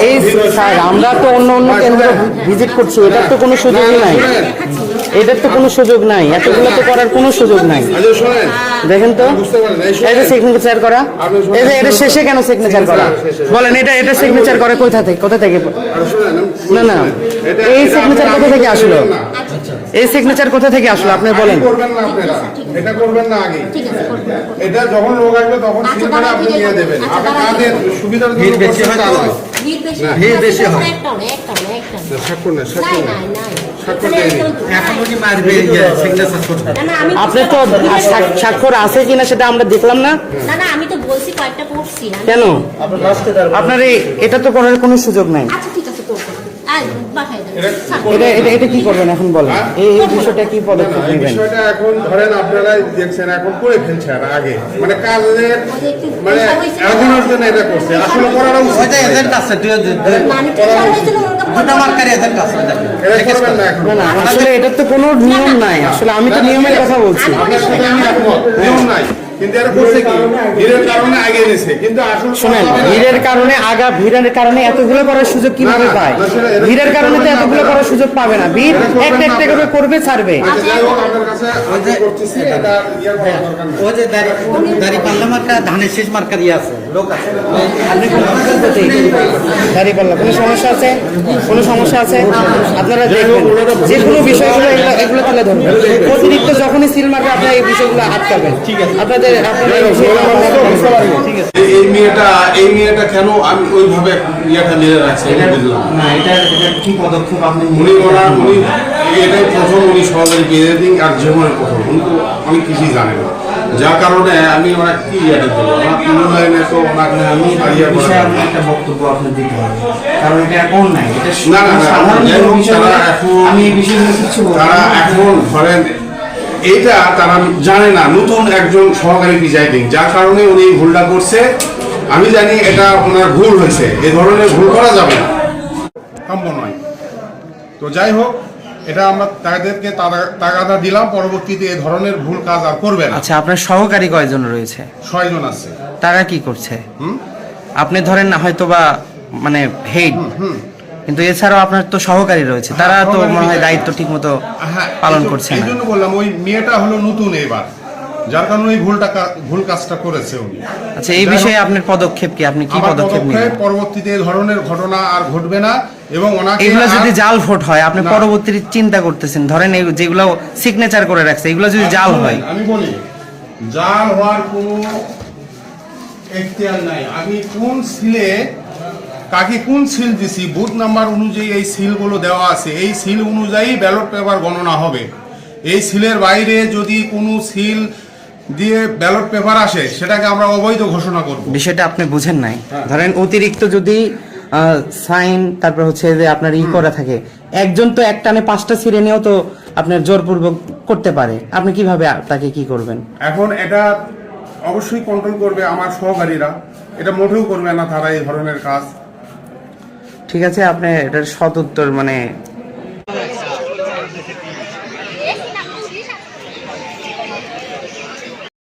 এই স্যার আমরা তো অন্য অন্য কেন্দ্র ভিজিট করছি, এটার তো কোনো সুযোগই নাই, এটার তো কোনো সুযোগ নাই, এতগুলো তো করার কোনো সুযোগ নাই। দেখেন তো এই যে সিগনেচার করা, এই যে এটা শেষে কেন সিগনেচার করা বলেন, এটা সিগনেচার করে কোথা থেকে না না এই সিগনেচার কোথা থেকে আসলো, এই সিগনেচার কোথা থেকে আসলো আপনি বলেন। এটা করবেন না আগে, এটা যখন লোক আসবে তখন সিলটা আপনি নিয়ে দেবেন, আপনি কাজের সুবিধার জন্য বেশি হয় না ভিড় বেশি হয় স্বাক্ষর না আপনি তো স্বাক্ষর আছে কিনা সেটা আমরা দেখলাম না। আমি তো বলছি কয়েকটা পড়ছি কেন আপনার এটা তো করার কোনো সুযোগ নাই। আচ্ছা ঠিক আছে করব, এটা কি করবেন এখন বলেন, এই বিষয়টা কি পদক্ষেপ নেবেন? বিষয়টা এখন ধরেন আপনারা দেখছেন এখন করে ফেলছেন আগে, মানে কাজের মানে এখনের জন্য এটা করছে, আসলে করাটা উচিত এজেন্ট আছে দুটো মার্কারি এজেন্ট আছে, এটা করবেন না এখন। না আসলে এটার তো কোনো নিয়ম নাই, আসলে আমি তো নিয়মের কথা বলছি। আপনার সাথে আমি একমত, নিয়ম নাই, কিন্তু এটা করছে কি ভিড়ের কারণে আগে নিছে, কিন্তু আসলে শুনেন ভিড়ের কারণে এতগুলো করার সুযোগ কিভাবে পায়? ভিড়ের কারণে তো এতগুলো করার সুযোগ পাবে না, ভিড় একটা একটা করে করবে ছাড়বে। ওই যে দাড়ি পাল্লা মার্কা ধানের শেষ মার্কার আছে লোক আছে, দাঁড়িয়ে পাল্লা কোনো সমস্যা আছে? কোনো সমস্যা আছে? আপনারা দেখবেন যে কোনো বিষয়গুলো এগুলো তুলে ধরবেন, অতিরিক্ত যখনই সিল মারবে আপনারা এই বিষয়গুলো আটকাবেন। আপনাদের এই মেয়েটা কেন আমি ওইভাবে ইয়েটা নিয়ে রাখছি বুঝলাম না। এটা কি পদক্ষেপ আপনি উনি এটাই প্রথম, উনি সহকারী পেরেদিং আর জীবনের প্রথম, কিন্তু আমি কিছুই জানি না, যার কারণে আমি ওনাকে কি ইয়েটা দেবো, আমার উন্নয়নে তো ওনাকে আমি বিষয়ে আপনি একটা বক্তব্য আপনি দিতে পারবেন, কারণ এটা এখন নাই, এটা না আমি এই বিষয়ে কিছু তারা এখন ধরেন এইটা তারা জানে না, নতুন একজন সহকারী প্রিজাইডিং, যার কারণে উনি ভুলটা করছে। আমি জানি এটা ওনার ভুল হয়েছে, এই ধরনের ভুল করা যাবে না, কাম্য নয়। তো যাই হোক, এটা আমরা তাদেরকে তাগাদা দিলাম, পরবর্তীতে এই ধরনের ভুল কাজ আর করবে না। আচ্ছা আপনার সহকারী কয়জন রয়েছে? 6 জন আছে। তারা কি করছে? আপনি ধরেন না হয়তো বা মানে হেড, কিন্তু এছাড়াও আপনার তো সহকারী রয়েছে, তারা তো মনে হয় দায়িত্ব ঠিক মতো পালন করছে না। এই জন্য বললাম ওই মেয়েটা হলো নতুন এবার, যার কারণে এই ভুল কাজটা করেছে উনি। আচ্ছা এই বিষয়ে আপনার পদক্ষেপ কি, আপনি কি পদক্ষেপ নেবেন? পরবর্তীতে এই ধরনের ঘটনা আর ঘটবে না, এবং ওনাকে এগুলো যদি জাল ভোট হয় আপনি পরবর্তীতে চিন্তা করতেছেন, ধরেন যেগুলো সিগনেচার করে রাখছে এগুলো যদি জাল হয়। আমি বলি জাল হওয়ার কোনো এখতিয়ার নাই, আমি কোন সিলে কাকে কোন সিল দিছি, বুথ নাম্বার অনুযায়ী এই সিলগুলো দেওয়া আছে, এই সিল অনুযায়ী ব্যালট পেপার গণনা হবে। এই সিলের বাইরে যদি কোনো সিল দিয়ে ব্যালট পেপার আসে সেটাকে আমরা অবৈধ ঘোষণা করব। বিষয়টা আপনি বুঝেন নাই, ধরেন অতিরিক্ত যদি সাইন তারপর হচ্ছে যে আপনার করা থাকে, একজন তো একটানে 5টা সিরে নিয়েও তো আপনার জোরপূর্বক করতে পারে, আপনি কিভাবে তাকে কি করবেন? এখন এটা অবশ্যই কন্ট্রোল করবে আমার সহকারীরা, এটা মোটেও করবে না তারা এই ধরনের কাজ। ঠিক আছে, আপনি এটার সৎ উত্তর মানে